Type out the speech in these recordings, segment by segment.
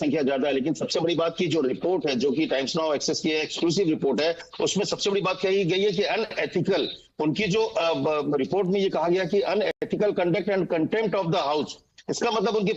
संख्या ज्यादा है, लेकिन सबसे बड़ी बात की जो रिपोर्ट है, जो कि टाइम्स नाउ एक्सेस की एक्सक्लूसिव रिपोर्ट है, उसमें सबसे बड़ी बात कही गई है कि अनएथिकल, उनकी जो रिपोर्ट में ये कहा गया कि unethical conduct and contempt of the house. इसका मतलब उनकी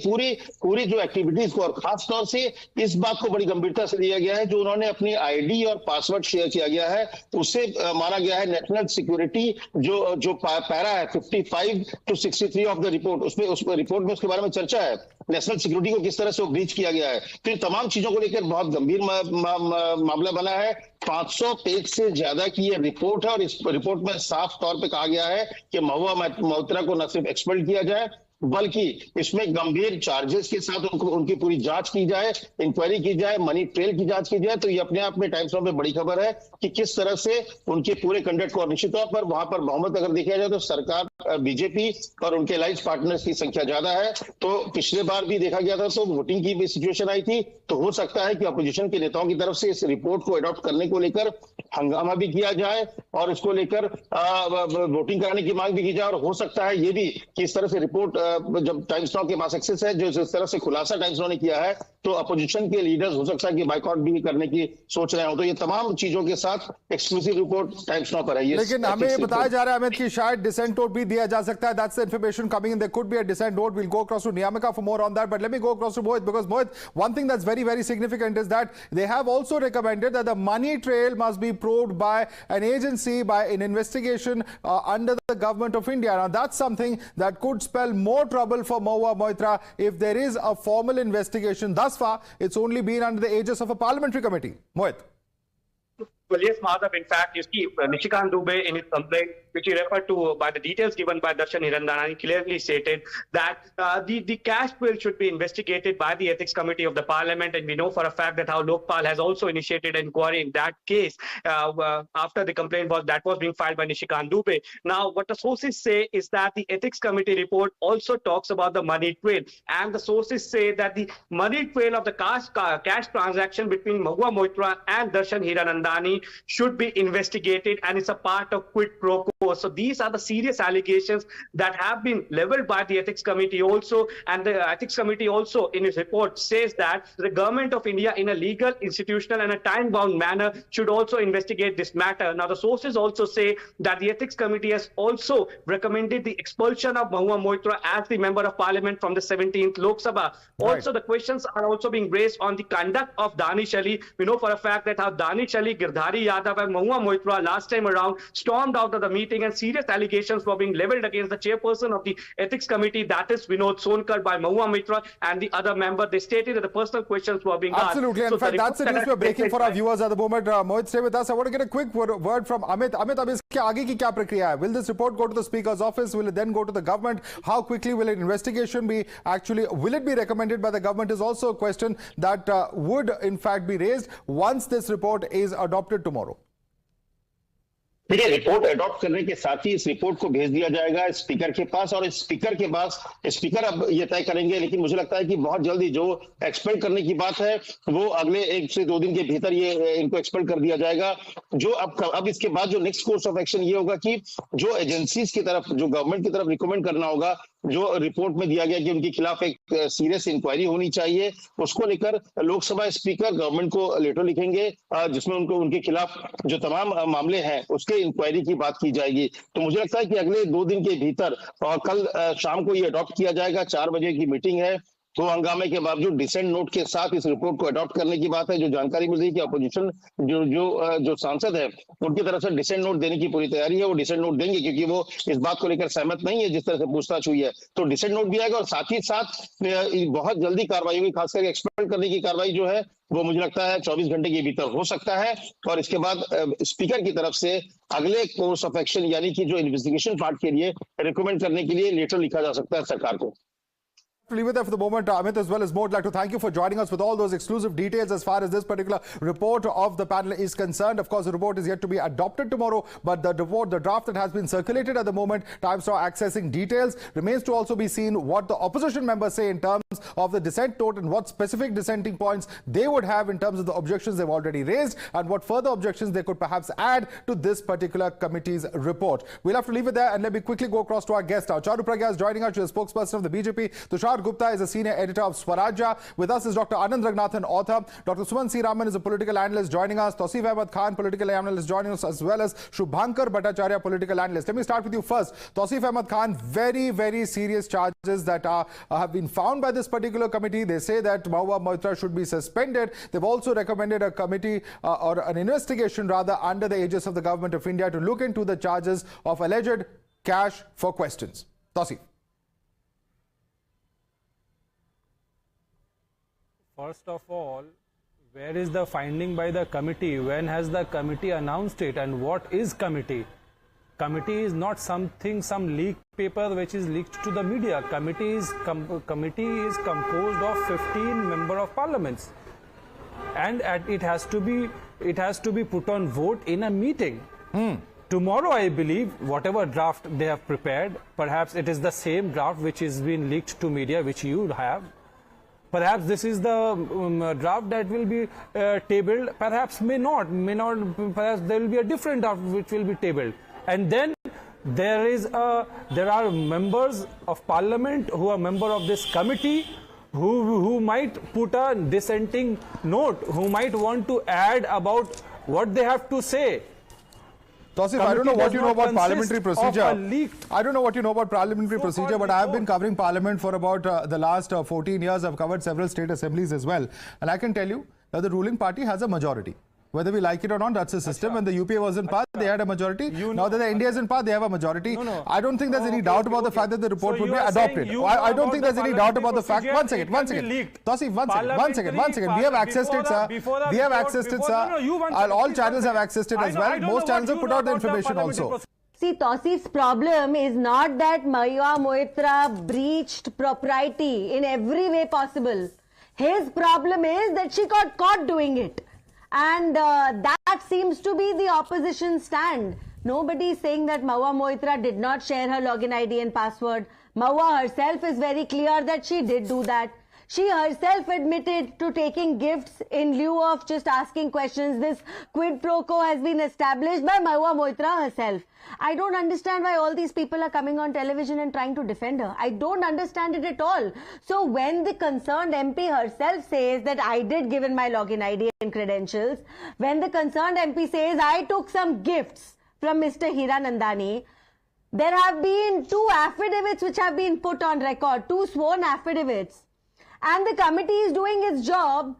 पूरी जो एक्टिविटीज को, और खास तौर से इस बात को बड़ी गंभीरता से लिया गया है, जो उन्होंने अपनी आईडी और पासवर्ड शेयर किया गया है, उससे माना गया है नेशनल सिक्योरिटी, जो पैरा है 55 to 63 ऑफ द रिपोर्ट, उसमें उस रिपोर्ट में उसके बारे में चर्चा है, नेशनल सिक्योरिटी को किस तरह से ब्रीच किया गया है। तो इन तमाम चीजों को लेकर बहुत गंभीर मामला बना है। 500 पेज से ज्यादा की ये रिपोर्ट है, और इस रिपोर्ट में साफ तौर पे कहा गया है कि महुआ मोइत्रा को न सिर्फ एक्सपेल किया जाए, बल्कि इसमें गंभीर चार्जेस के साथ उनकी पूरी जांच की जाए, इंक्वायरी की जाए, मनी ट्रेल की जांच की जाए। तो ये अपने आप में टाइम्स नाउ में बड़ी खबर है कि किस तरह से उनके पूरे कंडक्ट को, और निश्चित तौर पर वहां पर बहुमत अगर देखा जाए तो सरकार बीजेपी और उनके अलायंस पार्टनर्स की संख्या ज्यादा है। तो पिछले बार भी देखा गया था तो वोटिंग की भी सिचुएशन आई थी, तो हो सकता है कि अपोजिशन के नेताओं की तरफ से इस रिपोर्ट को अडॉप्ट करने को लेकर हंगामा भी किया जाए, और इसको लेकर वोटिंग कराने की मांग भी की जाए। और हो सकता है ये भी कि इस तरह से रिपोर्ट, जब टाइम्स नाउ के पास एक्सेस है, जो इस तरह से खुलासा टाइम्स नाउ ने किया है, तो अपोजिशन के लीडर्स हो सकता है कि बाइकआउट भी करने की सोच रहे हो। तो ये तमाम चीजों के साथ एक्सक्लूसिव रिपोर्ट टाइम्स नाउ पर है। लेकिन हमें ये बताया जा रहा है अमित कि शायद डिसेंट नोट भी दिया जा सकता है। That's the information coming in, there could be a decent note. We'll go across to Niyamika for more on that, but let me go across to Mohit, because Mohit, one thing that's very, very significant is that they have also recommended that the money trail must be probed by an agency, by an investigation under the government of India. Now that's something that could spell more trouble for Mahua Moitra if there is a formal investigation. Thus far, it's only been under the aegis of a parliamentary committee. Mohit. Well, yes, Madhav. In fact, you see, Nishikant Dubey in his complaint, which he referred to by the details given by Darshan Hirandani, clearly stated that the cash bill should be investigated by the Ethics Committee of the Parliament, and we know for a fact that how Lokpal has also initiated an inquiry in that case after the complaint was being filed by Nishikant Dubey. Now, what the sources say is that the Ethics Committee report also talks about the money trail, and the sources say that the money trail of the cash transaction between Mahua Moitra and Darshan Hirandani should be investigated, and it's a part of quid pro quo. So these are the serious allegations that have been leveled by the Ethics Committee also, and the Ethics Committee also in its report says that the government of India in a legal, institutional and a time-bound manner should also investigate this matter. Now the sources also say that the Ethics Committee has also recommended the expulsion of Mahua Moitra as the Member of Parliament from the 17th Lok Sabha. Right. Also the questions are also being raised on the conduct of Danish Ali. We know for a fact that how Danish Ali, Girdhari Yadav and Mahua Moitra last time around stormed out of the meeting, and serious allegations were being leveled against the chairperson of the Ethics Committee, that is Vinod Sonkar, by Mahua Moitra and the other member. They stated that the personal questions were being asked. Absolutely. In fact, that's the news we're breaking for our viewers at the moment. Mohit, stay with us. I want to get a quick word from Amit. Amit, अब इसके आगे की क्या प्रक्रिया है? Will this report go to the Speaker's office? Will it then go to the government? How quickly will an investigation be will it be recommended by the government is also a question that would in fact be raised once this report is adopted tomorrow. देखिए, report adopt करने के साथ ही इस report को भेज दिया जाएगा speaker के पास, और स्पीकर के पास स्पीकर अब ये तय करेंगे। लेकिन मुझे लगता है कि बहुत जल्दी जो एक्सपेल करने की बात है वो अगले 1 से 2 दिन के भीतर ये इनको एक्सपेल कर दिया जाएगा। जो अब इसके बाद जो नेक्स्ट कोर्स ऑफ एक्शन ये होगा कि जो एजेंसीज की तरफ, जो गवर्नमेंट की तरफ रिकमेंड करना होगा, जो रिपोर्ट में दिया गया कि उनके खिलाफ एक सीरियस इंक्वायरी होनी चाहिए, उसको लेकर लोकसभा स्पीकर गवर्नमेंट को लेटर लिखेंगे जिसमें उनके खिलाफ जो तमाम मामले हैं उसके इंक्वायरी की बात की जाएगी। तो मुझे लगता है कि अगले 2 दिन के भीतर, और कल शाम को ये अडॉप्ट किया जाएगा। 4 बजे की मीटिंग है। तो हंगामे के बावजूद डिसेंट नोट के साथ इस रिपोर्ट को अडॉप्ट करने की बात है। जो जानकारी मिल रही है कि अपोजिशन जो सांसद है उनकी तरफ से डिसेंट नोट देने की पूरी तैयारी है। वो डिसेंट नोट देंगे क्योंकि वो इस बात को लेकर सहमत नहीं है जिस तरह से पूछताछ हुई है। तो डिसेंट नोट भी आएगा, और साथ ही साथ बहुत जल्दी कार्रवाई होगी। खासकर एक्सपेल करने की कार्रवाई जो है वो मुझे लगता है 24 घंटे के भीतर हो सकता है, और इसके बाद स्पीकर की तरफ से अगले कोर्स ऑफ एक्शन यानी कि जो इन्वेस्टिगेशन पार्ट के लिए रिकमेंड करने के लिए लेटर लिखा जा सकता है सरकार को। Leave it there for the moment. Amit, as well as Mohit, I'd like to thank you for joining us with all those exclusive details as far as this particular report of the panel is concerned. Of course, the report is yet to be adopted tomorrow, but the draft that has been circulated at the moment, Times Now accessing details, remains to also be seen what the opposition members say in terms of the dissent note and what specific dissenting points they would have in terms of the objections they've already raised, and what further objections they could perhaps add to this particular committee's report. We'll have to leave it there, and let me quickly go across to our guest now. Charu Pragya is joining us. She's a spokesperson of the BJP. Tushar Tushar Gupta is a senior editor of Swarajya. With us is Dr. Anand Raghunathan, author. Dr. Suman C. Raman is a political analyst joining us. Tausif Ahmed Khan, political analyst joining us, as well as Shubhankar Bhattacharya, political analyst. Let me start with you first. Tausif Ahmed Khan, very, very serious charges that have been found by this particular committee. They say that Mahua Moitra should be suspended. They've also recommended a committee or an investigation rather under the aegis of the government of India to look into the charges of alleged cash for questions. Tausif. First of all, where is the finding by the committee? When has the committee announced it, and what is committee? Committee is not something, some leaked paper which is leaked to the media. Committee is composed of 15 member of parliaments, and it has to be put on vote in a meeting. Tomorrow, I believe, whatever draft they have prepared, perhaps it is the same draft which is being leaked to media, which you have. Perhaps this is the draft that will be tabled. Perhaps may not. Perhaps there will be a different draft which will be tabled. And then there are members of parliament who are member of this committee who might put a dissenting note, who might want to add about what they have to say. Tausif, I don't know what you know about parliamentary procedure. I don't know what you know about parliamentary procedure, but I have been covering parliament for about the last 14 years. I've covered several state assemblies as well. And I can tell you that the ruling party has a majority. Whether we like it or not, that's the system. When the UPA was in power, they had a majority. Now that the India is in power, they have a majority. I don't think there's any doubt about the fact that the report would be adopted. I don't think there's any doubt about the fact. One second. Tausif, one second. We have accessed it, sir. We have accessed it, sir. All channels have accessed it as well. Most channels have put out the information also. See, Tausif's problem is not that Mahua Moitra breached propriety in every way possible. His problem is that she got caught doing it. And that seems to be the opposition stand. Nobody is saying that Mahua Moitra did not share her login ID and password. Mahua herself is very clear that she did do that. She herself admitted to taking gifts in lieu of just asking questions. This quid pro quo has been established by Mahua Moitra herself. I don't understand why all these people are coming on television and trying to defend her. I don't understand it at all. So when the concerned MP herself says that I did give in my login ID and credentials, when the concerned MP says I took some gifts from Mr. Hiranandani, there have been 2 affidavits which have been put on record, 2 sworn affidavits. And the committee is doing its job.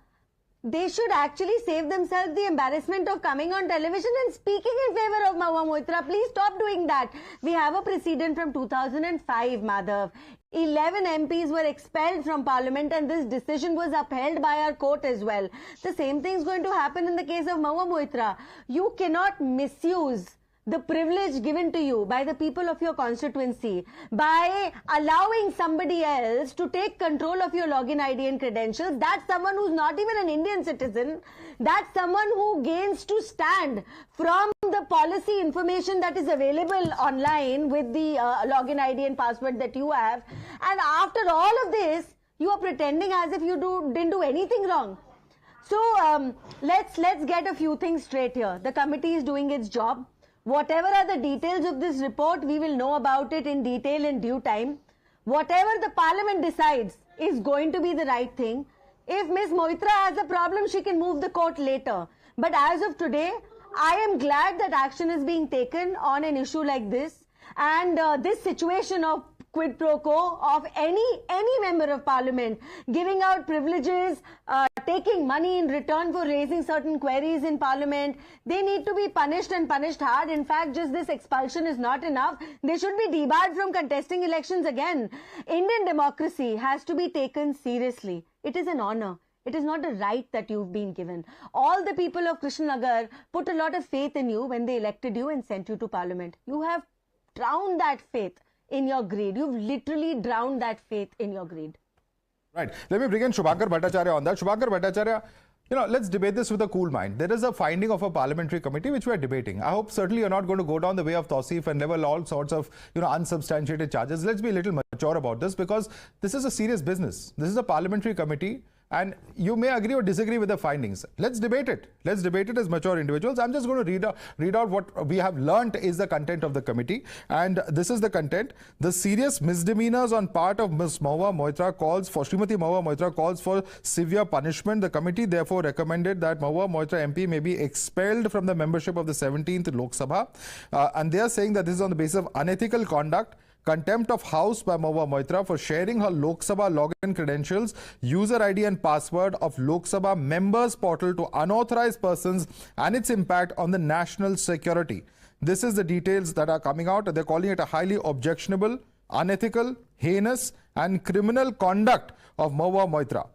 They should actually save themselves the embarrassment of coming on television and speaking in favor of Mahua Moitra. Please stop doing that. We have a precedent from 2005, Madhav. 11 MPs were expelled from parliament and this decision was upheld by our court as well. The same thing is going to happen in the case of Mahua Moitra. You cannot misuse the privilege given to you by the people of your constituency by allowing somebody else to take control of your login ID and credentials. That's someone who's not even an Indian citizen. That's someone who gains to stand from the policy information that is available online with the login ID and password that you have. And after all of this, you are pretending as if you didn't do anything wrong. So let's get a few things straight here. The committee is doing its job. Whatever are the details of this report, we will know about it in detail in due time. Whatever the parliament decides is going to be the right thing. If Ms. Moitra has a problem, she can move the court later. But as of today, I am glad that action is being taken on an issue like this. And this situation of quid pro quo of any member of parliament giving out privileges, taking money in return for raising certain queries in parliament, they need to be punished and punished hard. In fact, just this expulsion is not enough. They should be debarred from contesting elections again. Indian democracy has to be taken seriously. It is an honor. It is not a right that you've been given. All the people of Krishnanagar put a lot of faith in you when they elected you and sent you to parliament. You have drowned that faith in your greed. You've literally drowned that faith in your greed. Right. Let me bring in Shubhankar Bhattacharya on that. Shubhankar Bhattacharya, let's debate this with a cool mind. There is a finding of a parliamentary committee which we are debating. I hope certainly you're not going to go down the way of Tausif and level all sorts of, unsubstantiated charges. Let's be a little mature about this because this is a serious business. This is a parliamentary committee and you may agree or disagree with the findings. Let's debate it. Let's debate it as mature individuals. I'm just going to read out what we have learnt is the content of the committee, and this is the content. The serious misdemeanors on part of Ms. Mahua Moitra Srimati Mahua Moitra calls for severe punishment. The committee therefore recommended that Mahua Moitra MP may be expelled from the membership of the 17th Lok Sabha, and they are saying that this is on the basis of unethical conduct, contempt of house by Mahua Moitra for sharing her Lok Sabha login credentials, user ID and password of Lok Sabha members portal to unauthorized persons, and its impact on the national security. This is the details that are coming out. They're calling it a highly objectionable, unethical, heinous and criminal conduct of Mahua Moitra.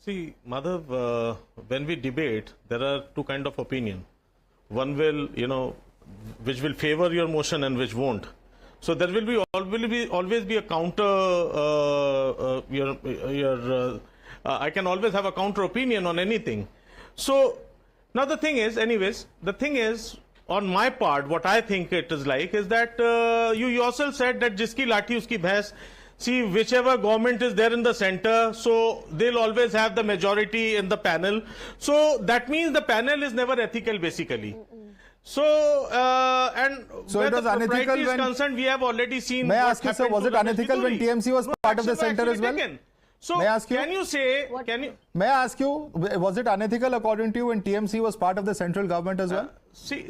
See, Madhav, when we debate, there are two kinds of opinion. One will, which will favor your motion and which won't. So there will always be a counter. I can always have a counter opinion on anything. So now the thing is, on my part, what I think it is like is that you yourself said that jiski lathi uski bhais. See, whichever government is there in the center, so they'll always have the majority in the panel. So that means the panel is never ethical, basically. So, and so where it was the propriety unethical is when, concerned, we have already seen. May I ask you, sir, was it unethical when TMC was part of the center as well? So, may I ask you, may I ask you, was it unethical according to you when TMC was part of the central government as well? See,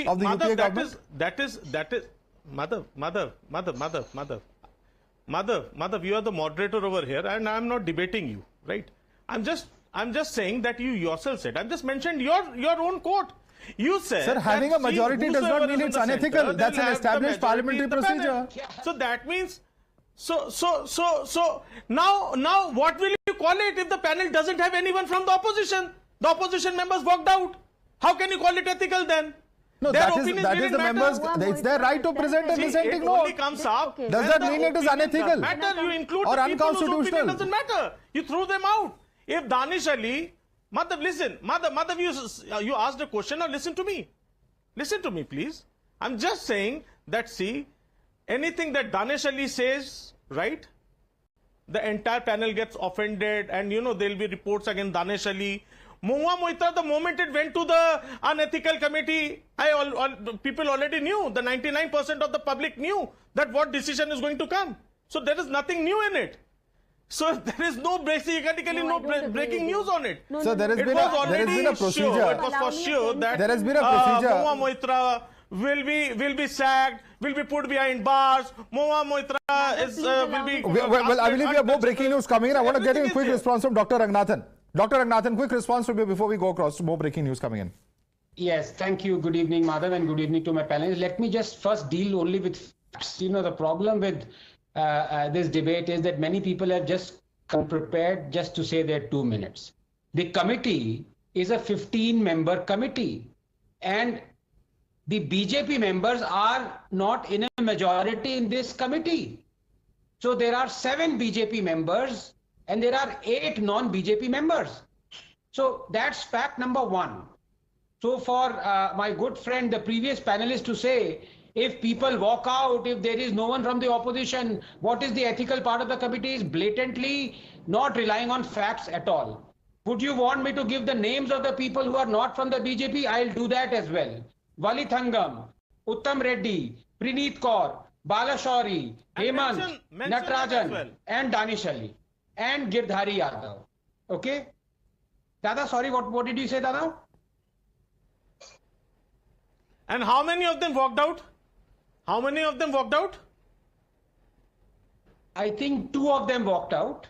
of the Madhav, UPA government? that is, Madhav, you are the moderator over here, and I am not debating you, right? I'm just saying that you yourself said. I've just mentioned your own quote. You said, sir, having a majority does not mean it's unethical. That's an established parliamentary procedure. So that means, so now what will you call it if the panel doesn't have anyone from the opposition? The opposition members walked out. How can you call it ethical then? No, that is the members. It's their right to present a dissenting note. Comes up. Does that mean it is unethical? Matter. You include or the people unconstitutional? Whose opinion doesn't matter. You throw them out. If Danish Ali, Madhav, listen. Madhav, you asked a question. Now listen to me. Listen to me, please. I'm just saying that, see, anything that Danish Ali says, right? The entire panel gets offended, and there'll be reports against Danish Ali. Mahua Moitra, the moment it went to the unethical committee, people already knew, the 99% of the public knew that what decision is going to come. So there is nothing new in it. So there is no breaking news on it. So there has been a procedure. It was for sure that there has been a procedure. Mahua Moitra will be sacked, will be put behind bars. Mahua Moitra will be. Well, I believe we have more breaking news coming in. I want to get a quick response from Dr. Ranganathan. Dr. Ranganathan, quick response from you before we go across to more breaking news coming in. Yes, thank you. Good evening, Madhav, and good evening to my panelists. Let me just first deal only with facts. The problem with this debate is that many people have just come prepared just to say their 2 minutes. The committee is a 15-member committee, and the BJP members are not in a majority in this committee. So there are 7 BJP members and there are 8 non-BJP members. So that's fact number 1. So for my good friend, the previous panelist, to say, if people walk out, if there is no one from the opposition, what is the ethical part of the committee, is blatantly not relying on facts at all. Would you want me to give the names of the people who are not from the BJP? I'll do that as well. Vali Thangam, Uttam Reddy, Praneeth Kaur, Balashori, Hemant, Natarajan, and Danish Ali, and Girdhari Yadav. Okay? Dada, sorry, what did you say, Dada? And how many of them walked out? How many of them walked out? I think 2 of them walked out.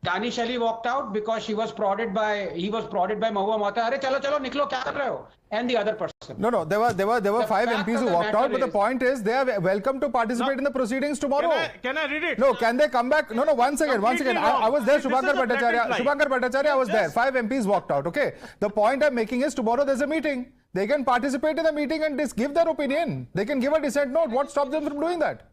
Danish Ali walked out because he was prodded by Mahua Moitra. Arey chalo niklo, kya kar rahe ho? And the other person. No, there were 5 MPs who walked out, but the point is they are welcome to participate in the proceedings tomorrow. Can I read it? No, can they come back? No, one second. I was there, Shubhankar Bhattacharya, I was there. 5 MPs walked out, okay? The point I'm making is tomorrow there's a meeting. They can participate in the meeting and give their opinion. They can give a dissent note. What stops them from doing that?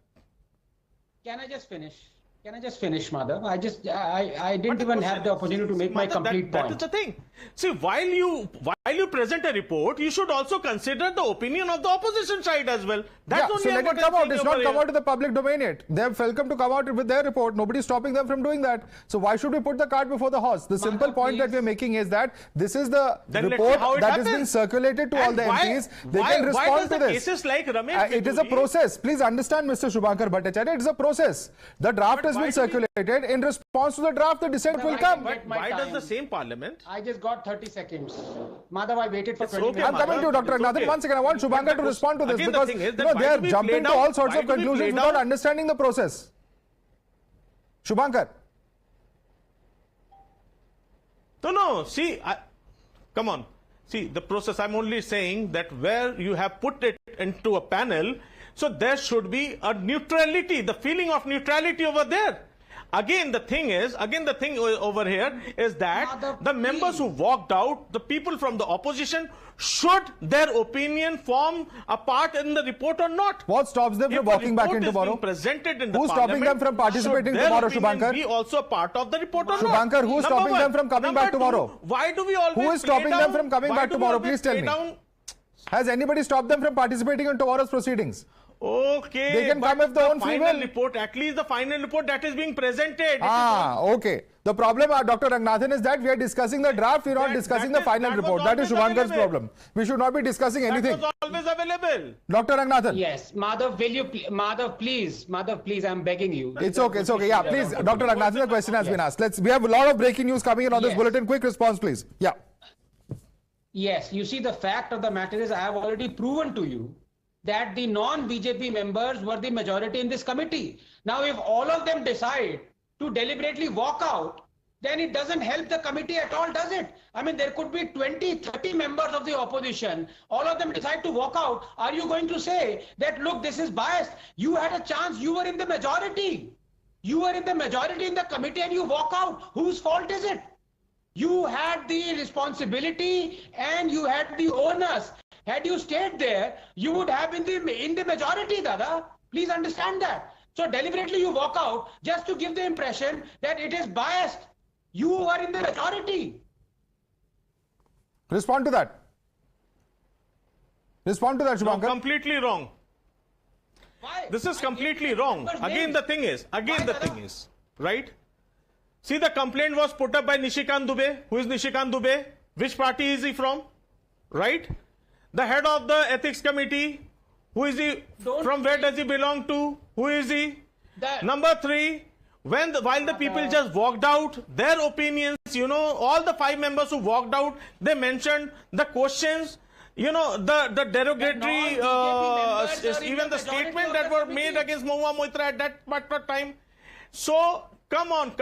Can I just finish, Madhav? I didn't even have the opportunity to make my complete point. That is the thing. See, while while you present a report, you should also consider the opinion of the opposition side as well. That's only so let what it come I'm out. saying It's over not come here. out to the public domain yet. They are welcome to come out with their report. Nobody's stopping them from doing that. So why should we put the cart before the horse? The simple point that we're making is that this is the report that is being circulated to all the MPs. They can respond to this. Cases like Ramesh it is a process. Please understand, Mr. Shubhankar Bhattacharya. It is a process. The draft has been circulated. In response to the draft, the dissent will come. But why does the same parliament? I just got 30 seconds. Madhav, I waited for 20 okay, minutes. I'm coming to you, Dr. Raghunath. One second. I want Shubhankar to respond to this because they are jumping to all sorts of conclusions without understanding the process. Shubhankar. No. See, come on. See, the process, I'm only saying that where you have put it into a panel, so there should be a neutrality, the feeling of neutrality over there. Again, the thing over here is that the members who walked out, the people from the opposition, should their opinion form a part in the report or not? What stops them from walking back in tomorrow? Presented in the Who's stopping them from participating tomorrow, Shubhankar? Be also a part of the report or not? Shubhankar, who's stopping them from coming back tomorrow? Why do we always Who is stopping them from coming back tomorrow? Please tell me. Has anybody stopped them from participating in tomorrow's proceedings? Okay, they can come if their own free will. Report, at least the final report that is being presented. Okay. The problem, Dr. Ranganathan, is that we are discussing the draft, we are not discussing the final report. That is Shubhankar's problem. We should not be discussing anything. That was always available. Dr. Ranganathan. Yes, Madhav, Madhav, please, I'm begging you. It's okay. Yeah, please, Dr. Ranganathan, the question has been asked. We have a lot of breaking news coming in on this bulletin. Quick response, please. Yeah. Yes, you see, the fact of the matter is I have already proven to you that the non-BJP members were the majority in this committee. Now, if all of them decide to deliberately walk out, then it doesn't help the committee at all, does it? I mean, there could be 20, 30 members of the opposition. All of them decide to walk out. Are you going to say that, look, this is biased? You had a chance. You were in the majority. You were in the majority in the committee and you walk out. Whose fault is it? You had the responsibility and you had the onus. Had you stayed there, you would have been in the majority, Dada. Please understand that. So deliberately you walk out just to give the impression that it is biased. You are in the majority. Respond to that. Respond to that, Shubhankar. No, completely wrong. Why? This is completely wrong. Again, the thing is, right? See, the complaint was put up by Nishikant Dubey. Who is Nishikant Dubey? Which party is he from? Right? The head of the ethics committee. Who is he? From where does he belong to? Who is he? Number 3, while the people just walked out, their opinions, all the 5 members who walked out, they mentioned the questions, the derogatory, even the statement that were made against Mahua Moitra at that particular time. So, come on.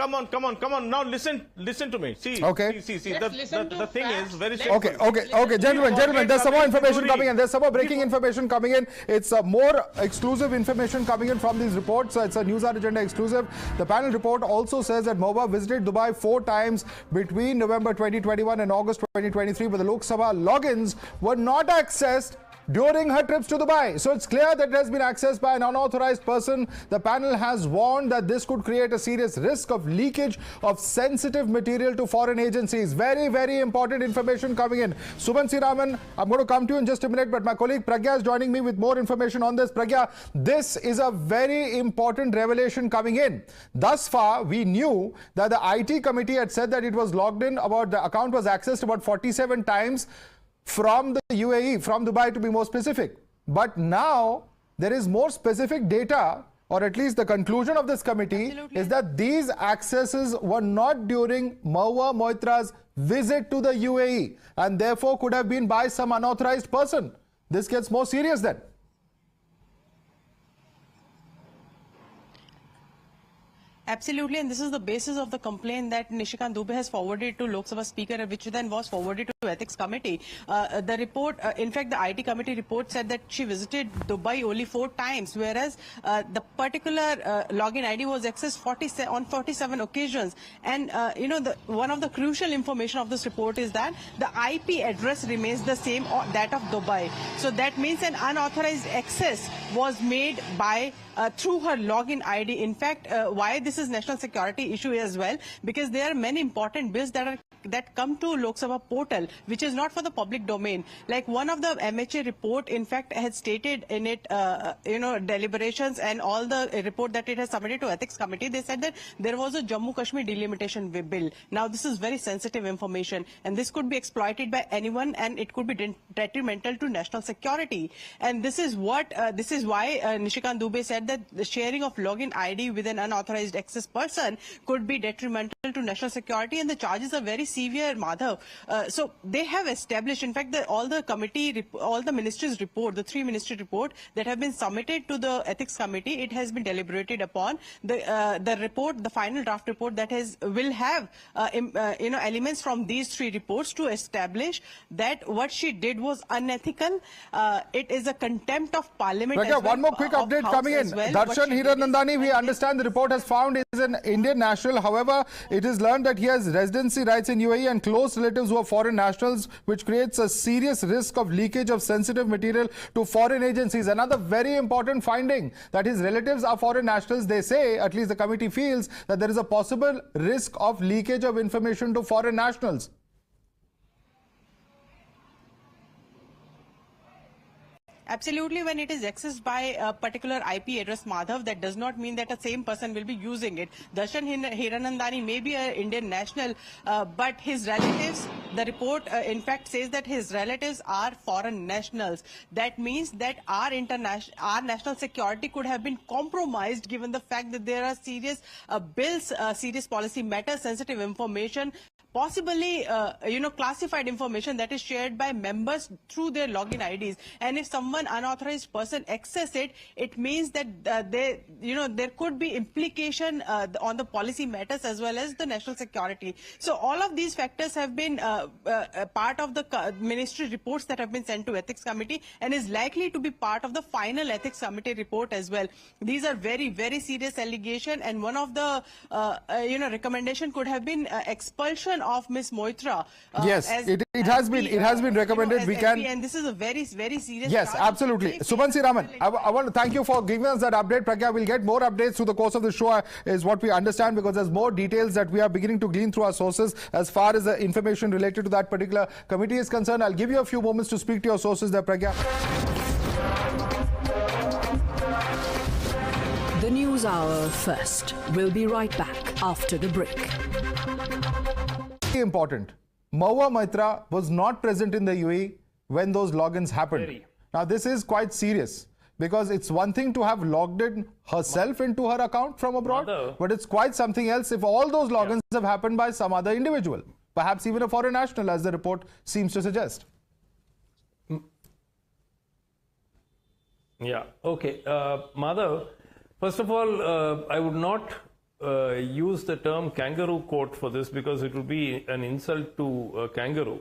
Now listen to me. See, okay. See. The thing is very simple. Okay. Gentlemen. There's some more information coming in. There's some more breaking information coming in. It's more exclusive information coming in from these reports. It's a News Hour Agenda exclusive. The panel report also says that Mahua visited Dubai 4 times between November 2021 and August 2023, but the Lok Sabha logins were not accessed during her trips to Dubai. So it's clear that it has been accessed by an unauthorized person. The panel has warned that this could create a serious risk of leakage of sensitive material to foreign agencies. Very, very important information coming in. Suman Siraman, I'm going to come to you in just a minute, but my colleague Pragya is joining me with more information on this. Pragya, this is a very important revelation coming in. Thus far, we knew that the IT committee had said that it was logged in, the account was accessed about 47 times from the UAE, from Dubai to be more specific. But now there is more specific data, or at least the conclusion of this committee is that these accesses were not during Mahua Moitra's visit to the UAE and therefore could have been by some unauthorized person. This gets more serious then. Absolutely, and this is the basis of the complaint that Nishikant Dubey has forwarded to Lok Sabha Speaker, which then was forwarded to Ethics Committee. The report, in fact, the IT committee report said that she visited Dubai only 4 times, whereas the particular login ID was accessed on 47 occasions. And, one of the crucial information of this report is that the IP address remains the same, or that of Dubai. So that means an unauthorized access was made by through her login ID. In fact, why this is national security issue as well, because there are many important bills that are that come to Lok Sabha portal, which is not for the public domain. Like one of the MHA report, in fact, has stated in it, deliberations and all the report that it has submitted to Ethics Committee. They said that there was a Jammu Kashmir delimitation bill. Now, this is very sensitive information, and this could be exploited by anyone, and it could be detrimental to national security. And this is why Nishikant Dubey said that the sharing of login ID with an unauthorized access person could be detrimental to national security, and the charges are very severe, Madhav. So they have established, in fact, all the ministries' report, the 3 ministry report that have been submitted to the Ethics Committee, it has been deliberated upon. The report, the final draft report that will have elements from these 3 reports to establish that what she did was unethical. It is a contempt of parliament. Okay, one more quick update coming in. Darshan Hiranandani, we understand the report has found is an Indian national. However, it is learned that he has residency rights in UAE and close relatives who are foreign nationals, which creates a serious risk of leakage of sensitive material to foreign agencies. Another very important finding, that his relatives are foreign nationals. They say, at least the committee feels, that there is a possible risk of leakage of information to foreign nationals. Absolutely, when it is accessed by a particular IP address, Madhav, that does not mean that the same person will be using it. Darshan Hiranandani may be an Indian national, but his relatives, the report in fact says that his relatives are foreign nationals. That means that our national security could have been compromised, given the fact that there are serious bills, serious policy matters, sensitive information, possibly classified information that is shared by members through their login IDs. And if someone unauthorized person access it, it means that there could be implication on the policy matters as well as the national security. So all of these factors have been part of the ministry reports that have been sent to Ethics Committee and is likely to be part of the final Ethics Committee report as well. These are very, very serious allegations, and one of the recommendation could have been expulsion of Ms. Moitra. Yes, it has been recommended. We can, and this is a very, very serious. Yes, absolutely. Subansi Raman, I want to thank you for giving us that update. Pragya, we'll get more updates through the course of the show, is what we understand, because there's more details that we are beginning to glean through our sources as far as the information related to that particular committee is concerned. I'll give you a few moments to speak to your sources there, Pragya. The News Hour first. We'll be right back after the break. Important. Mahua Moitra was not present in the UAE when those logins happened. Now, this is quite serious, because it's one thing to have logged in herself into her account from abroad, but it's quite something else if all those logins have happened by some other individual, perhaps even a foreign national, as the report seems to suggest. Yeah, okay. Madhav, first of all, I would not use the term kangaroo court for this, because it would be an insult to a kangaroo.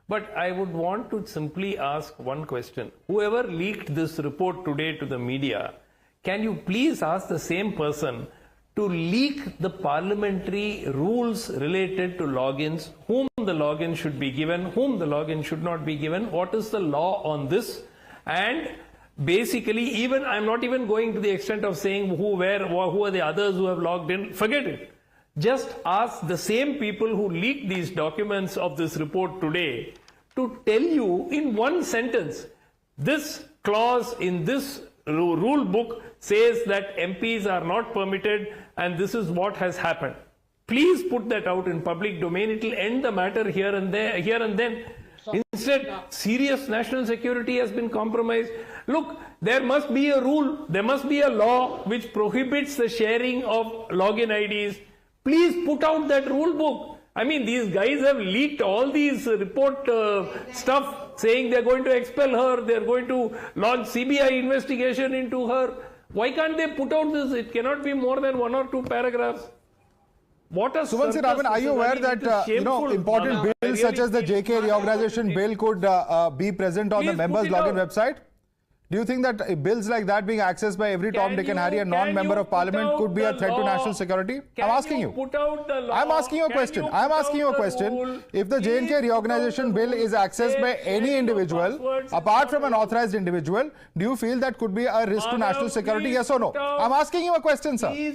But I would want to simply ask one question. Whoever leaked this report today to the media, can you please ask the same person to leak the parliamentary rules related to logins, whom the login should be given, whom the login should not be given, what is the law on this? And basically, I'm not even going to the extent of saying who are the others who have logged in. Forget it. Just ask the same people who leaked these documents of this report today to tell you in one sentence, this clause in this rule book says that MPs are not permitted and this is what has happened. Please put that out in public domain. It will end the matter here and then. Instead, serious national security has been compromised. Look, there must be a rule, there must be a law which prohibits the sharing of login IDs. Please put out that rule book. I mean, these guys have leaked all these report stuff saying they're going to expel her, they're going to launch CBI investigation into her. Why can't they put out this? It cannot be more than 1 or 2 paragraphs. What a Subansi Raman, are you aware that important bills such as the JK reorganization bill could be present on the members' login website? Do you think that bills like that being accessed by every Tom, Dick and Harry and non-member of parliament could be a threat to national security? I'm asking you. I'm asking you a question. I'm asking you a question. If the J&K reorganization bill is accessed by any individual, apart from an authorized individual, do you feel that could be a risk to national security? Yes or no? I'm asking you a question, sir.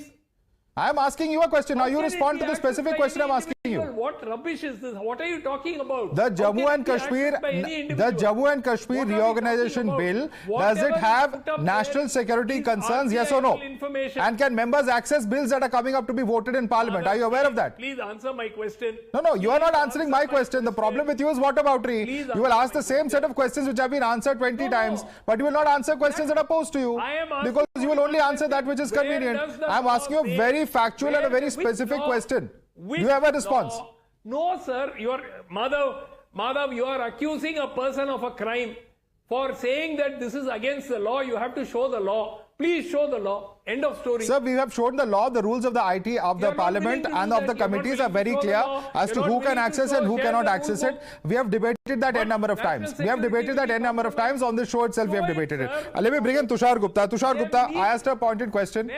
I'm asking you a question. Now you respond to the specific question I'm asking. you. What rubbish is this? What are you talking about? The Jammu and Kashmir reorganization bill, does it have national security concerns, yes or no? And can members access bills that are coming up to be voted in parliament? Are you aware of that? Please answer my question. No, you are not answering my question. The problem with you is whataboutery. You will ask the same set of questions which have been answered 20 times, but you will not answer questions that are posed to you, because you will only answer that which is convenient. I am asking you a very factual and a very specific question. Do you have a response? No, sir. Madhav, you are accusing a person of a crime. For saying that this is against the law, you have to show the law. Please show the law. End of story. Sir, we have shown the law. The rules of the IT, of the parliament and of the committees are very clear as to who can access and who cannot access it. We have debated that n number of times. We have debated that n number of times. On this show itself, we have debated it. Let me bring in Tushar Gupta. Tushar Gupta, I asked a pointed question.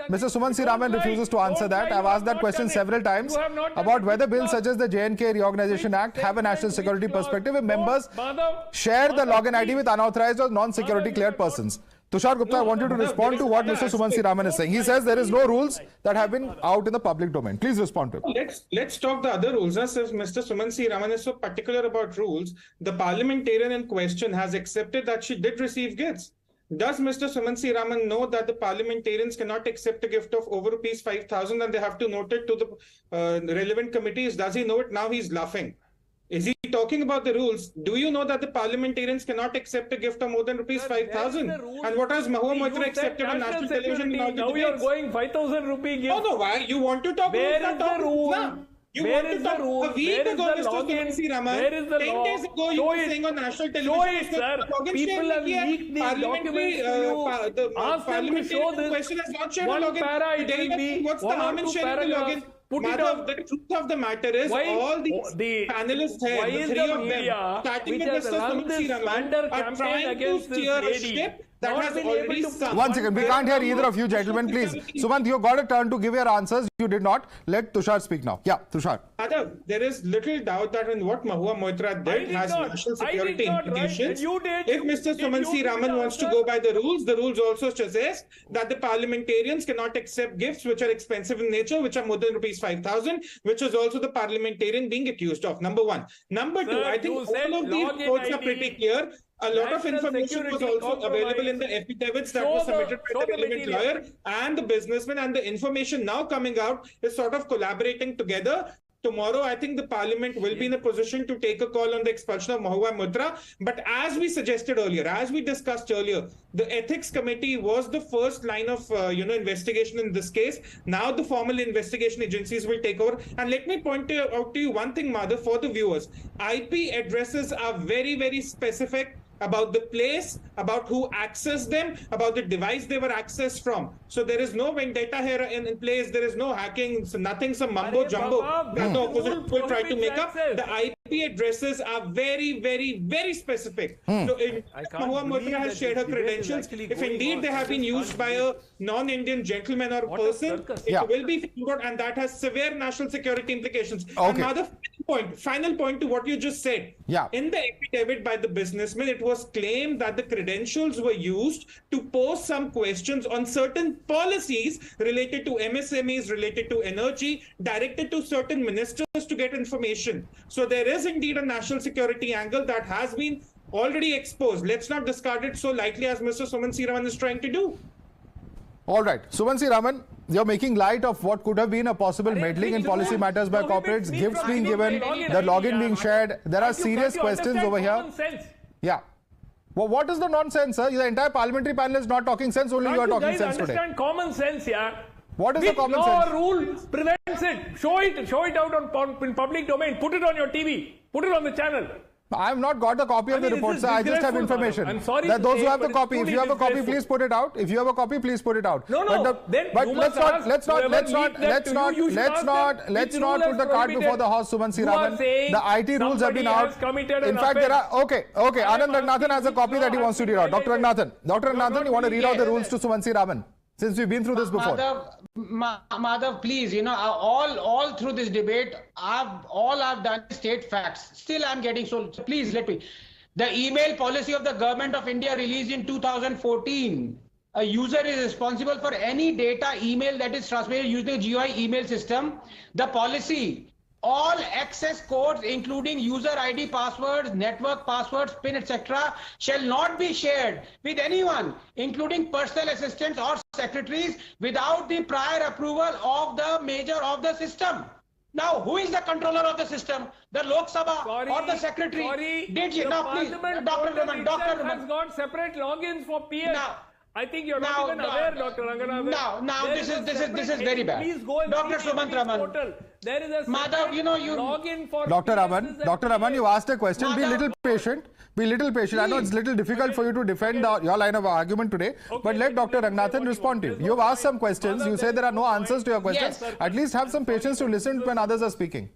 Mr. Suman C. Raman refuses to answer that. I have asked that question several times about whether bills such as the J&K Reorganization Act have a national security perspective if members share the login ID with unauthorized or non-security cleared persons. Tushar Gupta, I want you to respond to what Mr. Suman C. Raman is saying. He says there is no rules that have been out in the public domain. Please respond to him. Let's talk the other rules. As Mr. Suman C. Raman is so particular about rules, the parliamentarian in question has accepted that she did receive gifts. Does Mr. Suman C. Raman know that the parliamentarians cannot accept a gift of over rupees 5,000 and they have to note it to the relevant committees? Does he know it? Now he's laughing. Is he talking about the rules? Do you know that the parliamentarians cannot accept a gift of more than rupees 5,000? And what has Mahua Moitra accepted on national television? Now you are going 5,000 rupee gift. Oh no, why? You want to talk about the rule? You want to talk a week ago, Mr. Suman C. Raman. 10 days ago, you were saying on national television. Show it, sir. People have leaked these documents to you. Ask them to show this. Question has not shared One a login. para it will be. What's the harm in sharing the login? Madhav, the truth of the matter is, all these panelists here, the three of them, starting with Mr. Suman C. Raman, are trying to steer a ship that has already sunk. One second, we can't hear either of you gentlemen, please. Sumant, you got a turn to give your answers. You did not. Let Tushar speak now. Yeah, Tushar. Madhav, there is little doubt that in what Mahua Moitra did has national security implications. If Mr. Suman C. Raman wants to go by the rules also says that the parliamentarians cannot accept gifts which are expensive in nature, which are more than rupees 5,000, which is also the parliamentarian being accused of. Number one. Number two, I think all of these reports are pretty clear. A lot of information was also available in the affidavits that was submitted by the relevant lawyer and the businessman, and the information now coming out is sort of collaborating together. Tomorrow, I think the parliament will be in a position to take a call on the expulsion of Mahua Moitra. But as we suggested earlier, as we discussed earlier, the ethics committee was the first line of investigation in this case. Now the formal investigation agencies will take over. And let me point out to you one thing, Madhav, for the viewers. IP addresses are very, very specific about the place, about who accessed them, about the device they were accessed from. So there is no vendetta here in place. There is no hacking, so nothing, some mumbo jumbo that the opposite will try to make up. The IP addresses are very, very, very specific. So Mahua Moitra has shared her credentials. If indeed they have been used by a non-Indian gentleman or person, it will be figured out, and that has severe national security implications. And now final point to what you just said. In the affidavit by the businessman, it was claimed that the credentials were used to pose some questions on certain policies related to MSMEs, related to energy, directed to certain ministers to get information. So there is indeed a national security angle that has been already exposed. Let's not discard it so lightly as Mr. Suman C. Raman is trying to do. All right. Suman C. Raman, you're making light of what could have been a possible meddling in policy matters by corporates, gifts being given, the login being shared. There are serious questions over here. Yeah. Well, what is the nonsense, sir? The entire parliamentary panel is not talking sense, only you are talking sense today. Understand common sense, yeah. What is the common sense? Rule prevents it. Show it out in public domain. Put it on your TV. Put it on the channel. I have not got a copy of the report, sir. I just have information. I'm sorry that those who have the copy, if you have a copy, please put it out. If you have a copy, please put it out. No. But let's not put the cart before the horse, Suman C. Raman. The IT rules have been out. In fact, there are okay. Anand Ragnathan has a copy that he wants to read out. Dr. Ragnathan, you want to read out the rules to Suman C. Raman? Since we've been through this before. Madhav, please, all through this debate, all I've done is state facts. Still, I'm getting so please let me. The email policy of the government of India released in 2014. A user is responsible for any data email that is transmitted using a GUI email system. The policy all access codes, including user ID passwords, network passwords, PIN, etc., shall not be shared with anyone, including personal assistants or secretaries, without the prior approval of the major of the system. Now, who is the controller of the system? The Lok Sabha or the secretary? Did you now, please, Dr. Raman, has got separate logins for PS. I think you're not even aware, Dr. Ranganathan. Now this is very bad. Please go and Dr. see the Sumant Raman. portal. There is a Madhav, you login for Dr. Raman, PS Dr. Raman, you asked a question. Madhav, Be a little patient. Be a little patient. I know it's a little difficult for you to defend your line of argument today, but let Dr. Ranganathan respond to you. You've asked some questions. You say there are no answers to your questions. Yes. At least have some patience to listen when others are speaking.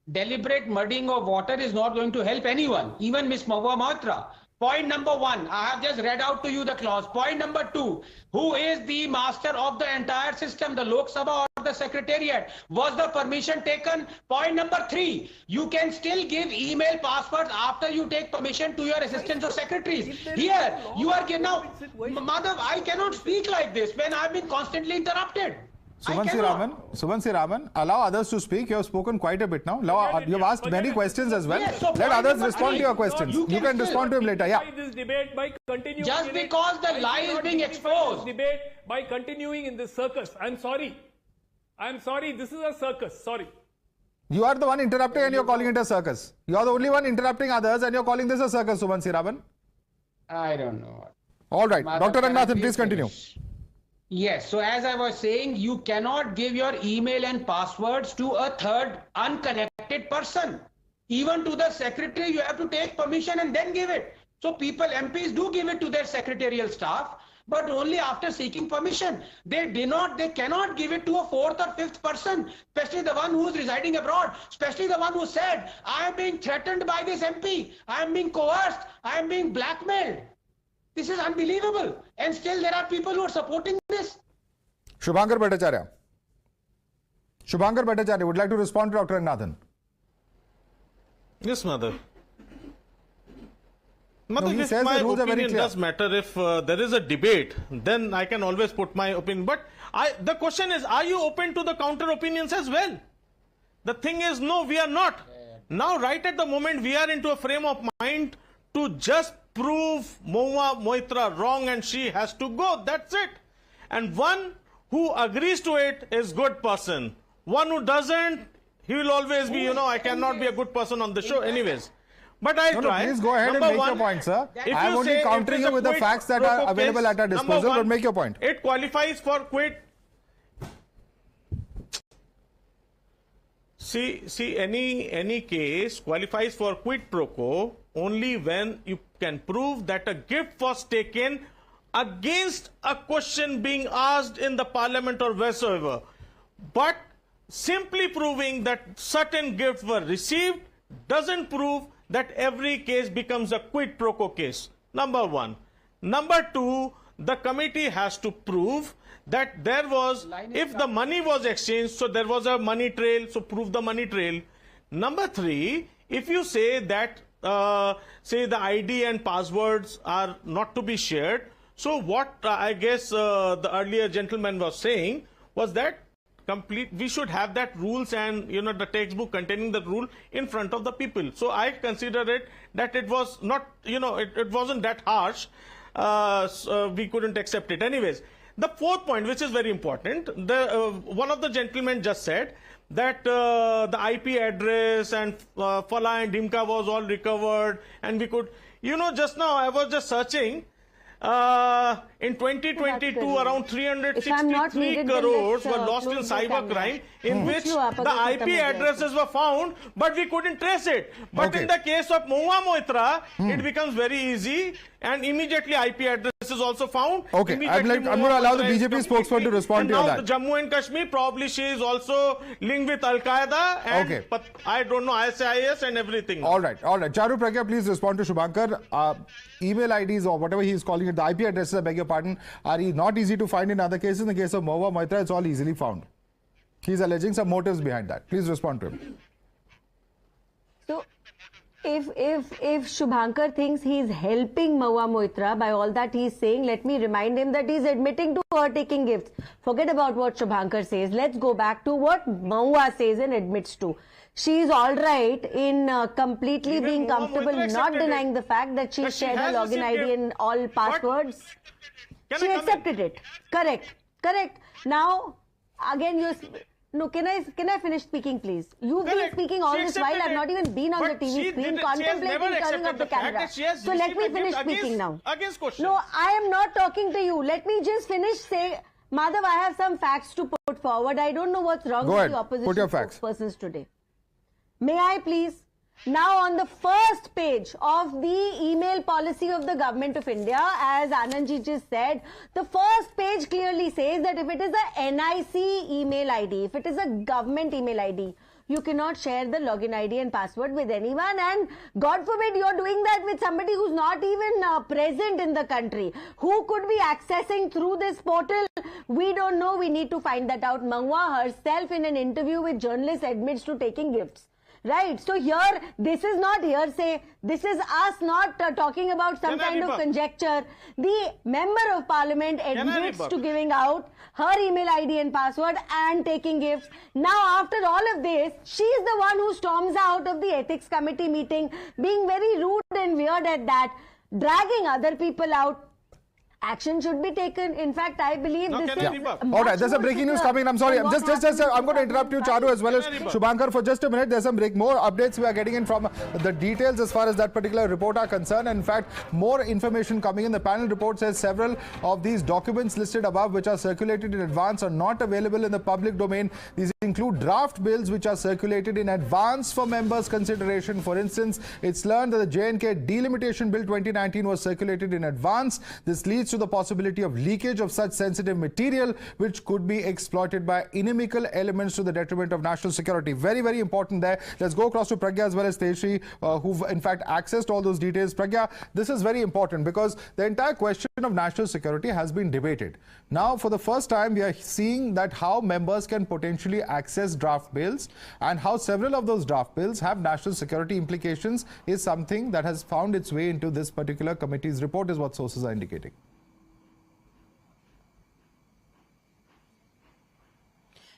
Deliberate muddying of water is not going to help anyone, even Ms. Mahua Moitra. Point number 1, I have just read out to you the clause. Point number 2, who is the master of the entire system, the Lok Sabha or the Secretariat? Was the permission taken? Point number 3, you can still give email passwords after you take permission to your assistants or secretaries. Here, you are now, Madhav, I cannot speak like this when I have been constantly interrupted. Sumansi Raman, allow others to speak. You have spoken quite a bit now. You have asked many questions as well. Yes, so let others respond to your questions. You can respond to him later. Yeah. This debate by continuing just because the lie is being exposed. Debate by continuing in this circus. I'm sorry. This is a circus. Sorry. You are the one interrupting and you're calling it a circus. You are the only one interrupting others and you're calling this a circus, Sumansi Raman. I don't know. All right. Dr. Ranganathan, please continue. Yes, so as I was saying, you cannot give your email and passwords to a third unconnected person. Even to the secretary, you have to take permission and then give it. So people, MPs do give it to their secretarial staff, but only after seeking permission. They cannot give it to a fourth or fifth person, especially the one who is residing abroad, especially the one who said, I am being threatened by this MP, I am being coerced, I am being blackmailed. This is unbelievable. And still there are people who are supporting this. Shubhankar Bhattacharya would like to respond to Dr. Ranganathan. Yes, Mother. No, he if says my the rules are very opinion clear. does matter, if there is a debate, then I can always put my opinion. But the question is, are you open to the counter opinions as well? The thing is, no, we are not. Now, right at the moment, we are into a frame of mind to just prove Mahua Moitra wrong and she has to go. That's it. And one who agrees to it is good person. One who doesn't, he will always be, I cannot be a good person on the show anyways. But I'll try. Please go ahead and make your point, sir. I am only countering you with the facts that are available at our disposal, but make your point. It qualifies for quid. See, any case qualifies for quid pro quo only when you can prove that a gift was taken against a question being asked in the parliament or wheresoever. But simply proving that certain gifts were received doesn't prove that every case becomes a quid pro quo case. Number 1. Number 2, the committee has to prove that there was, if the money was exchanged, so there was a money trail, so prove the money trail. Number 3, if you say that, say the ID and passwords are not to be shared, so what I guess the earlier gentleman was saying was that we should have that rules and, the textbook containing the rule in front of the people. So I consider it that it was not, it wasn't that harsh. So we couldn't accept it. Anyways, the fourth point, which is very important, one of the gentlemen just said that the IP address and Fala and Dimka was all recovered, and we could, just now I was just searching. In 2022, around 363 crores were lost in cybercrime, in which the IP addresses were found, but we couldn't trace it. But in the case of Mahua Moitra, it becomes very easy, and immediately IP address is also found. Okay, I'm going to allow the BJP spokesman to respond to that. And now Jammu and Kashmir, probably she is also linked with Al-Qaeda, and I don't know, ISIS and everything. All right. Charu Pragya, please respond to Shubhankar. Email IDs or whatever he is calling it, the IP addresses, I beg your pardon, are not easy to find in other cases. In the case of Mahua Moitra, it's all easily found. He is alleging some motives behind that. Please respond to him. So, if Shubhankar thinks he's helping Mahua Moitra by all that he's saying, let me remind him that he's admitting to her taking gifts. Forget about what Shubhankar says. Let's go back to what Mahua says and admits to. She's all right in completely Even being Mahua comfortable, Moitra not accepted denying it. the fact that she That she shared her has login received ID gift. and all passwords. She accepted it. Correct. Now, again, you're... No, can I finish speaking, please? You've been Correct. speaking all She this while. I've accepted not it. even been on But the TV she screen didn't- she has contemplating never turning accepted off the the fact camera. that she has So let received me a finish gift speaking now. against questions. No, I am not talking to you. Let me just finish. Say, Madhav, I have some facts to put forward. I don't know what's wrong Go with ahead. the opposition Put your facts. spokespersons today. May I please? Now, on the first page of the email policy of the Government of India, as Anandji just said, the first page clearly says that if it is a NIC email ID, if it is a government email ID, you cannot share the login ID and password with anyone, and God forbid you're doing that with somebody who's not even present in the country. Who could be accessing through this portal? We don't know. We need to find that out. Mahua herself in an interview with journalists admits to taking gifts. Right. So here, this is not hearsay. This is us not talking about some kind of conjecture. The member of parliament admits to giving out her email ID and password and taking gifts. Now, after all of this, she is the one who storms out of the ethics committee meeting, being very rude and weird at that, dragging other people out. Action should be taken. In fact, I believe this is... All right, there's some breaking news coming. I'm sorry. I'm just I'm going to interrupt you, Charu, as well as Shubhankar, for just a minute. There's some more updates we are getting in from the details as far as that particular report are concerned. In fact, more information coming in. The panel report says several of these documents listed above, which are circulated in advance, are not available in the public domain. These include draft bills which are circulated in advance for members' consideration. For instance, it's learned that the J&K Delimitation Bill 2019 was circulated in advance. This leads to the possibility of leakage of such sensitive material which could be exploited by inimical elements to the detriment of national security. Very, very important there. Let's go across to Pragya as well as Tejashree, who've in fact accessed all those details. Pragya, this is very important because the entire question of national security has been debated. Now, for the first time, we are seeing that how members can potentially access draft bills and how several of those draft bills have national security implications is something that has found its way into this particular committee's report, is what sources are indicating.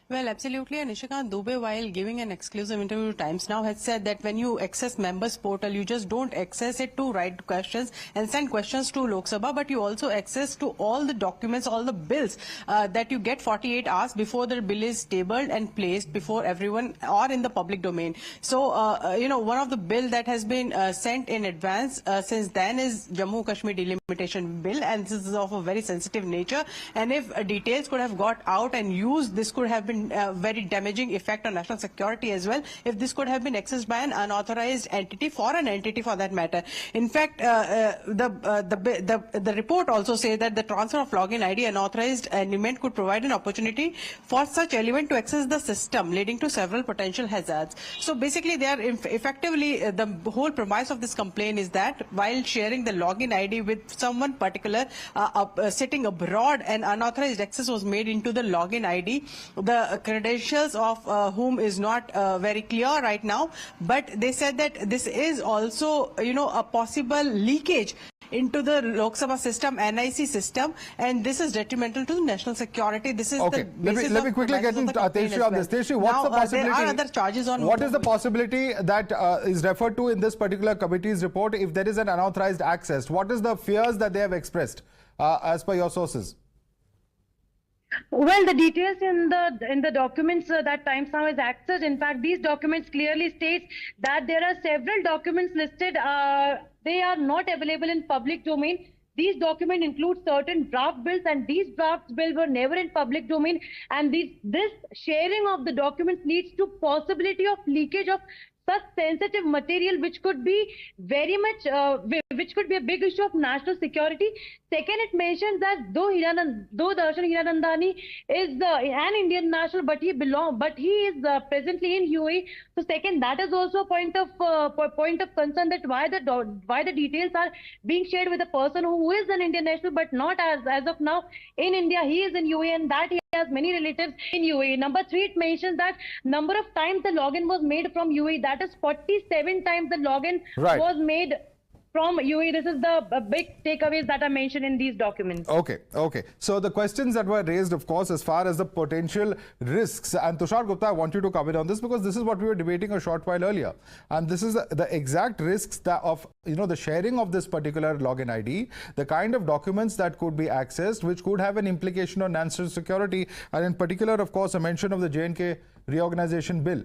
Well, absolutely. And Nishikant Dubey, while giving an exclusive interview to Times Now, had said that when you access members portal, you just don't access it to write questions and send questions to Lok Sabha, but you also access to all the documents, all the bills that you get 48 hours before the bill is tabled and placed before everyone or in the public domain. So, one of the bill that has been sent in advance since then is Jammu Kashmir Delimitation Bill, and this is of a very sensitive nature. And if details could have got out and used, this could have been very damaging effect on national security as well, if this could have been accessed by an unauthorized entity, foreign entity for that matter. In fact, the report also says that the transfer of login ID unauthorized element could provide an opportunity for such element to access the system, leading to several potential hazards. So basically, they are effectively, the whole premise of this complaint is that while sharing the login ID with someone particular sitting abroad, and unauthorized access was made into the login ID. The credentials of whom is not very clear right now, but they said that this is also, a possible leakage into the Lok Sabha system, NIC system, and this is detrimental to national security. This is okay. The basis let me quickly get into Tejashree on this. Tejashree, what's the possibility? There are other charges on. What is the possibility that is referred to in this particular committee's report if there is an unauthorized access? What is the fears that they have expressed as per your sources? Well, the details in the documents that Times Now has accessed, in fact, these documents clearly states that there are several documents listed. They are not available in public domain. These documents include certain draft bills, and these draft bills were never in public domain. And this sharing of the documents leads to possibility of leakage of such sensitive material, which could be very much, which could be a big issue of national security. Second, it mentions that though Darshan Hiranandani is an Indian national, but he is presently in UAE. So second, that is also a point of concern, that why the details are being shared with a person who is an Indian national, but not as of now in India. He is in UAE, and that he has many relatives in UAE. Number 3, it mentions that number of times the login was made from UAE. That is 47 times the login was made from UAE. This is the big takeaways that are mentioned in these documents. Okay. So the questions that were raised, of course, as far as the potential risks, and Tushar Gupta, I want you to comment on this because this is what we were debating a short while earlier, and this is the exact risks that of the sharing of this particular login ID, the kind of documents that could be accessed, which could have an implication on national security, and in particular, of course, a mention of the J&K reorganization bill.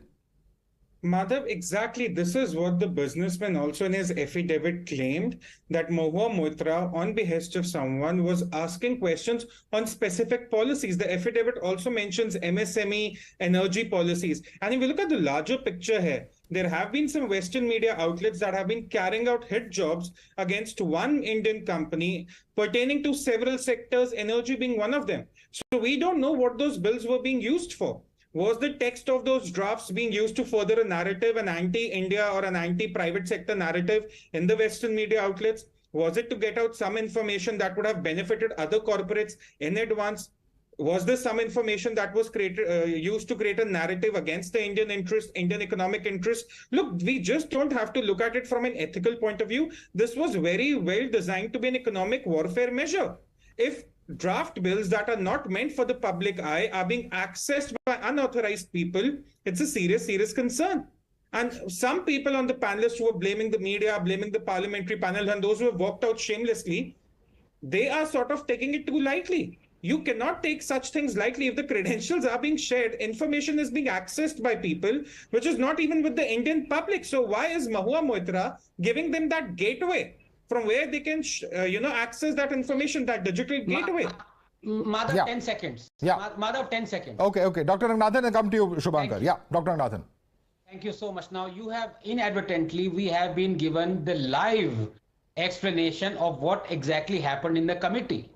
Madhav, exactly. This is what the businessman also in his affidavit claimed, that Mahua Moitra, on behest of someone, was asking questions on specific policies. The affidavit also mentions MSME energy policies. And if you look at the larger picture here, there have been some Western media outlets that have been carrying out hit jobs against one Indian company pertaining to several sectors, energy being one of them. So we don't know what those bills were being used for. Was the text of those drafts being used to further a narrative, an anti-India or an anti-private sector narrative in the Western media outlets? Was it to get out some information that would have benefited other corporates in advance? Was there some information that was used to create a narrative against the Indian interest, Indian economic interest? Look, we just don't have to look at it from an ethical point of view. This was very well designed to be an economic warfare measure. If draft bills that are not meant for the public eye are being accessed by unauthorized people, it's a serious concern. And some people on the panelists who are blaming the media, blaming the parliamentary panel, and those who have walked out shamelessly, they are sort of taking it too lightly. You cannot take such things lightly. If the credentials are being shared, information is being accessed by people, which is not even with the Indian public. So why is Mahua Moitra giving them that gateway from where they can, access that information, that digital gateway? Madhav, 10 seconds. Yeah. Madhav, 10 seconds. Okay. Dr. Ranganathan, I'll come to you, Shubhankar. Yeah, Dr. Ranganathan. Thank you so much. Now, you have inadvertently, we have been given the live explanation of what exactly happened in the committee.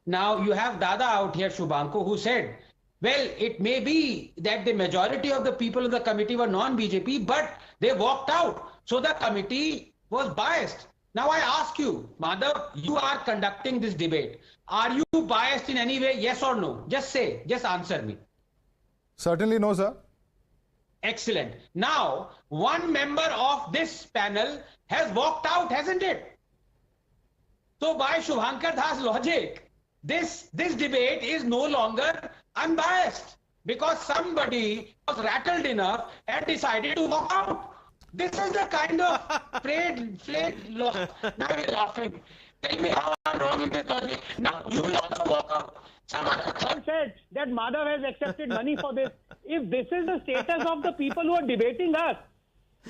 Now, you have Dada out here, Shubhankar, who said, well, it may be that the majority of the people in the committee were non-BJP, but they walked out. So the committee was biased. Now I ask you, Madhav, you are conducting this debate. Are you biased in any way, yes or no? Just say, just answer me. Certainly no, sir. Excellent. Now, one member of this panel has walked out, hasn't it? So by Shubhankar Das logic, this debate is no longer unbiased because somebody was rattled enough and decided to walk out. This is the kind of flayed law. Now you're laughing. Tell me how I'm wrong in this logic. Now you will also walk out. Someone said that Madhav has accepted money for this. If this is the status of the people who are debating us,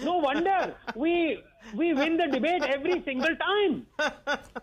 no wonder we win the debate every single time.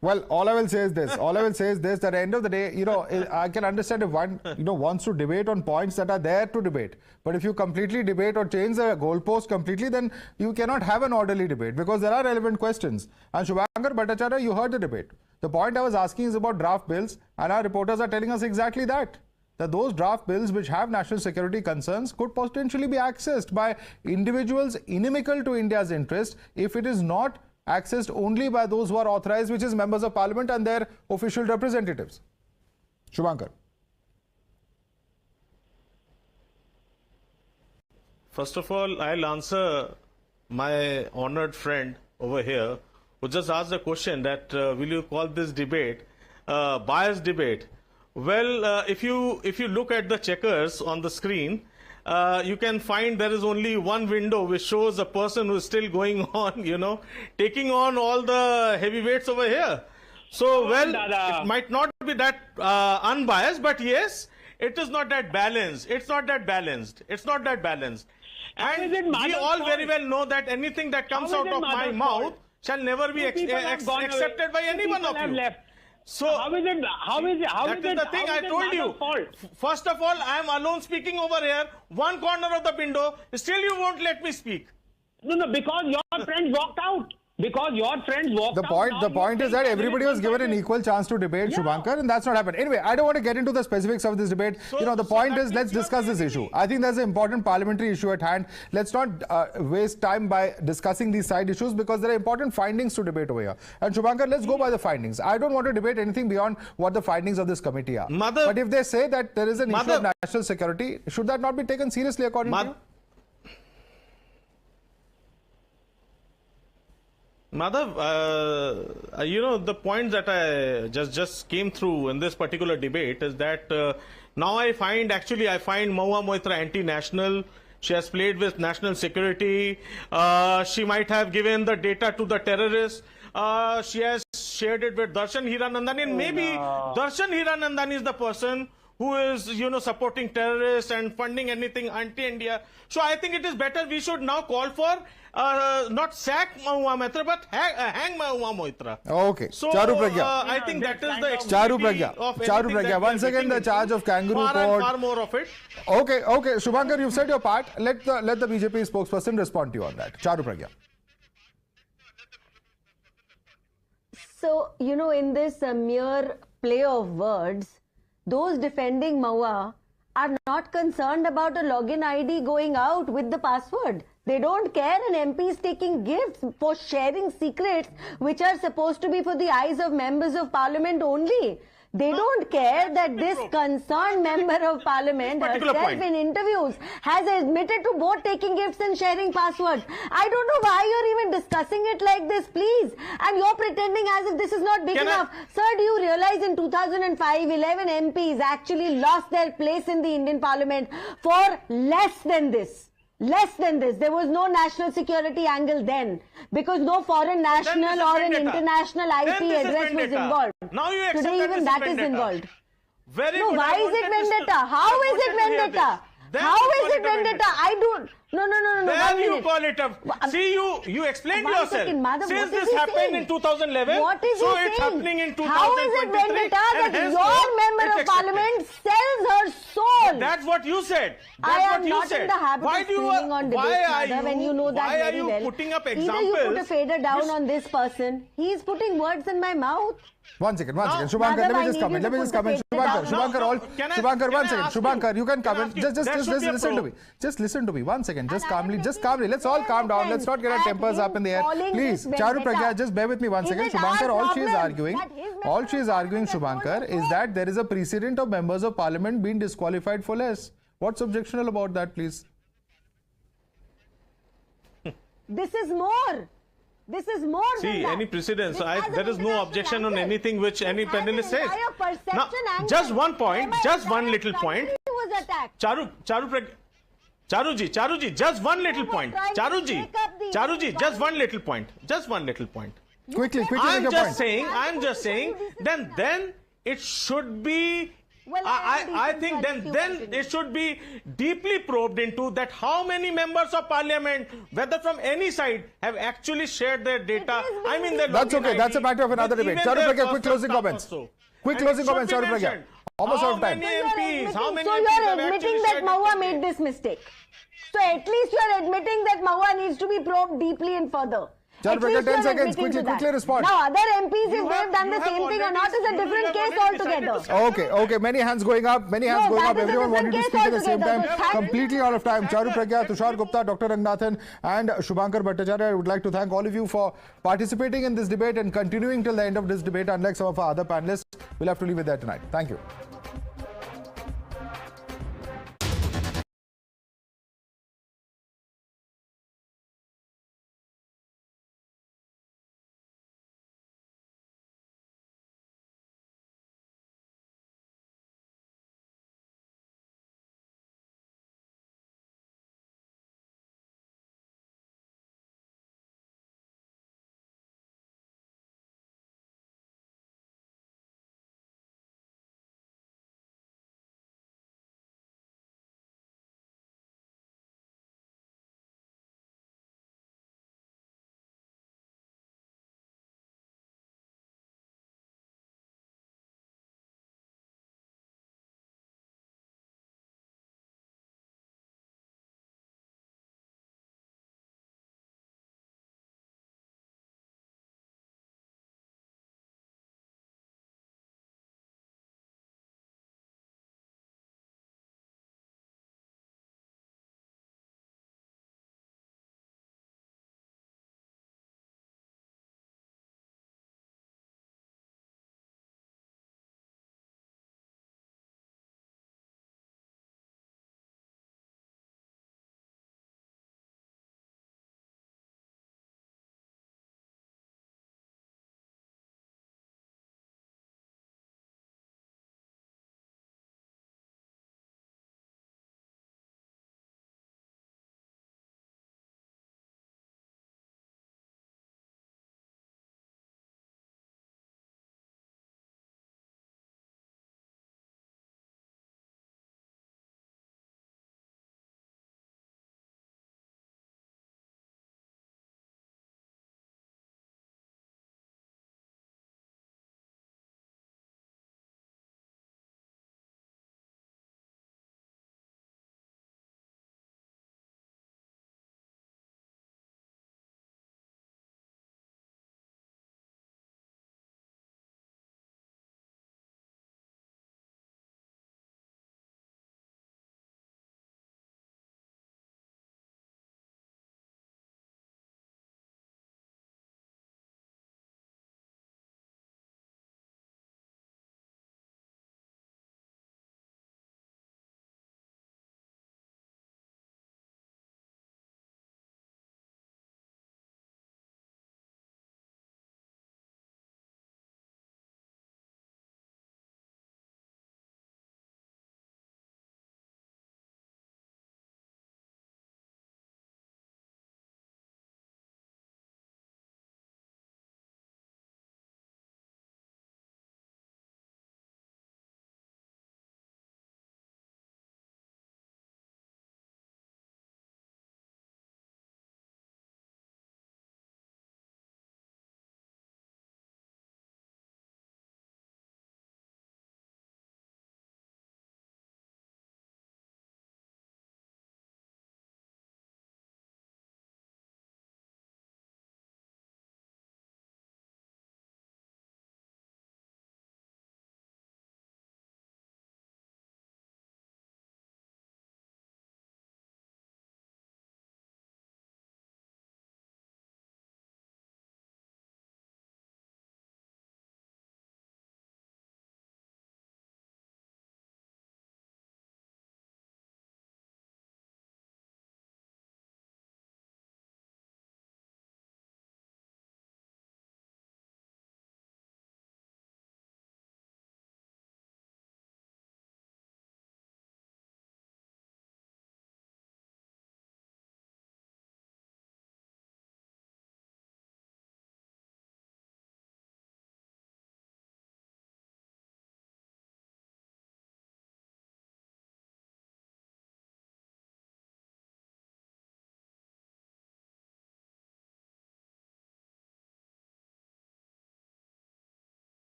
Well, all I will say is this. That at the end of the day, I can understand if one, wants to debate on points that are there to debate. But if you completely debate or change the goalpost completely, then you cannot have an orderly debate because there are relevant questions. And Shubhankar Bhattacharya, you heard the debate. The point I was asking is about draft bills, and our reporters are telling us exactly that those draft bills which have national security concerns could potentially be accessed by individuals inimical to India's interest if it is not accessed only by those who are authorized, which is members of parliament and their official representatives. Shubhankar. First of all, I'll answer my honored friend over here who just asked the question that will you call this debate biased debate? Well, if you look at the checkers on the screen, you can find there is only one window which shows a person who is still going on, taking on all the heavyweights over here. So, well, it might not be that unbiased, but yes, it is not that balanced. It's not that balanced. And we all very well know that anything that comes out of my mouth shall never be accepted by any one of you. So how is it? That is the thing I told you. First of all, I am alone speaking over here, one corner of the window. Still, you won't let me speak. No, because your friend walked out. because your friends walked The out. point is that everybody was given an equal chance to debate, Shubhankar, and that's not happened. Anyway, I don't want to get into the specifics of this debate. The point is, let's discuss this issue. I think there's an important parliamentary issue at hand. Let's not waste time by discussing these side issues, because there are important findings to debate over here. And Shubhankar, let's go by the findings. I don't want to debate anything beyond what the findings of this committee are. But if they say that there is an issue of national security, should that not be taken seriously according to you? Madhav, the point that I just came through in this particular debate is that now I find Mahua Moitra anti-national. She has played with national security. She might have given the data to the terrorists. She has shared it with Darshan Hiranandani, and maybe Darshan Hiranandani is the person who is, supporting terrorists and funding anything anti-India. So I think it is better we should now call for not sack Mahua Moitra, but hang Mahua Moitra. Okay. So Charu Pragya. I think that is the Charu Pragya. Once again, the charge of kangaroo court. Far more of it. Okay. Shubhankar, you've said your part. Let the BJP spokesperson respond to you on that. Charu Pragya. So, in this mere play of words, those defending Mahua are not concerned about a login ID going out with the password. They don't care an MP is taking gifts for sharing secrets which are supposed to be for the eyes of members of parliament only. They don't care that this concerned member of parliament herself in interviews has admitted to both taking gifts and sharing passwords. I don't know why you're even discussing it like this, please. And you're pretending as if this is not big enough. Sir, do you realize in 2005, 11 MPs actually lost their place in the Indian parliament for less than this? Less than this. There was no national security angle then, because no foreign national or an international IP address was involved. Now you accept Today even that is involved. No, why is it vendetta? How is it vendetta? How is it vendetta? I don't. No. Then you call it a. See, you explained yourself. Since this happened in 2011, what is so he it's saying? happening in 2023. How is it vendetta that your member of parliament sells her soul? That's what you said. I am not in the habit of screaming on debates, Madhav, and you know that very well. Why are you putting up examples? Either you put a fader down on this person, he is putting words in my mouth. One second. Shubhankar, let me just comment. Shubhankar, one second. Shubhankar, you can comment. Just listen to me. Just listen to me. 1 second. Just calmly. Let's all calm down. Let's not get our tempers up in the air. Please, Charu Pragya, just bear with me 1 second. Shubhankar, all she is arguing, Shubhankar, is that there is a precedent of members of parliament being disqualified for less. What's objectionable about that, please? This is more. This is more than that. Any precedence. There is no objection on anything which any panelist says. Now, just one point, just one little point. Charuji, just one little point. Charuji, just one little point. Just one little point. Quickly, I'm just saying, then it should be. I think then it should be deeply probed into that how many members of parliament, whether from any side, have actually shared their data. I mean, that's okay. That's a matter of another debate. Charu Pragya, quick closing comments. Quick closing comments, Charu Pragya. Almost out of time. So you're admitting that Mahua made this mistake. So at least you're admitting that Mahua needs to be probed deeply and further. Charu Pragya, 10 seconds. Quickly respond. Now, other MPs, if they've done the same thing or not, is a different case altogether. Okay. Many hands going up. Everyone wanted to speak at the same time. Completely out of time. Charu Pragya, Tushar Gupta, Dr. Ranganathan, and Shubhankar Bhattacharya. I would like to thank all of you for participating in this debate and continuing till the end of this debate. Unlike some of our other panelists, we'll have to leave it there tonight. Thank you.